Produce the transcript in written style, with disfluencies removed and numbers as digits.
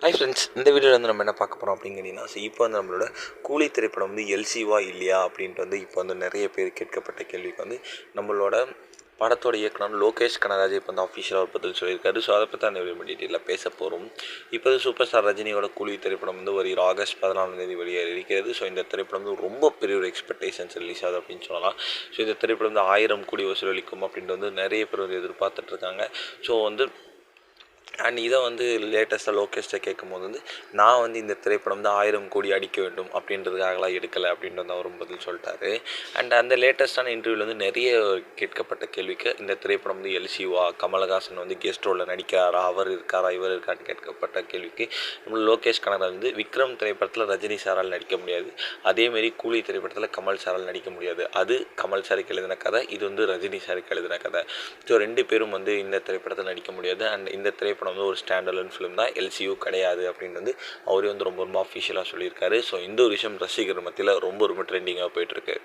Hi friends, இந்த வீடியோவில் வந்து நம்ம என்ன பார்க்க போகிறோம் அப்படிங்கிறீங்கன்னா, இப்போ வந்து நம்மளோட கூலி திரைப்படம் வந்து எல்சிவா இல்லையா அப்படின்ட்டு வந்து இப்போ வந்து நிறைய பேர் கேட்கப்பட்ட கேள்விக்கு வந்து நம்மளோட படத்தோட இயக்குனர் லோகேஷ் கனகராஜ் இப்போ வந்து அஃபிஷியலாக பதில் சொல்லியிருக்காரு. ஸோ அதை பற்றி அந்த வீடியோ டீட்டெயிலாக பேச போகிறோம். இப்போ சூப்பர் ஸ்டார் ரஜினியோட கூலி திரைப்படம் வந்து வருகிற ஆகஸ்ட் 14 வெளியே இருக்கிறது. ஸோ இந்த திரைப்படம் வந்து ரொம்ப பெரிய ஒரு எக்ஸ்பெக்டேஷன்ஸ் ரிலீஸ் ஆகுது அப்படின்னு சொல்லலாம். ஸோ இந்த திரைப்படம் வந்து 1000 கோடி வசூலிக்கும் அப்படின்ட்டு வந்து நிறைய பேர் வந்து எதிர்பார்த்துட்ருக்காங்க. ஸோ வந்து அண்ட் இதை வந்து லேட்டஸ்ட்டாக லோகேஷ்ட கேட்கும்போது வந்து நான் வந்து இந்த திரைப்படம் வந்து 1000 கோடி அடிக்க வேண்டும் அப்படின்றதுக்காகலாம் எடுக்கலை அப்படின்ட்டு வந்து அவரும் பதில் சொல்லிட்டாரு. அண்ட் அந்த லேட்டஸ்ட்டான இன்டர்வியூவில் வந்து நிறைய கேட்கப்பட்ட கேள்விக்கு இந்த திரைப்படம் வந்து எல்சிவா, கமலஹாசன் வந்து கெஸ்ட் ரோலில் நடிக்கிறாரா, அவர் இருக்காரா, இவர் இருக்கான்னு கேட்கப்பட்ட கேள்விக்கு நம்ம லோகேஷ் கனகராஜ் வந்து விக்ரம் திரைப்படத்தில் ரஜினி சாரால் நடிக்க முடியாது, அதேமாரி கூலி திரைப்படத்தில் கமல் சாரால் நடிக்க முடியாது. அது கமல் சாருக்கு எழுதின கதை, இது வந்து ரஜினி சாருக்கு எழுதின கதை. ஸோ 2 பேரும் வந்து இந்த திரைப்படத்தில் நடிக்க முடியாது. அண்ட் இந்த திரைப்படம் வந்து ஒரு ஸ்டாண்டர்ட் ஃபிலிம் தான், எல்சியூ கிடையாது அப்படின்னு வந்து அவரே வந்து ரொம்ப அஃபிஷியலாக சொல்லியிருக்காரு. ஸோ இந்த ஒரு விஷயம் ரசிகர் மத்தியில் ரொம்ப ட்ரெண்டிங்காக போயிட்டுருக்கு.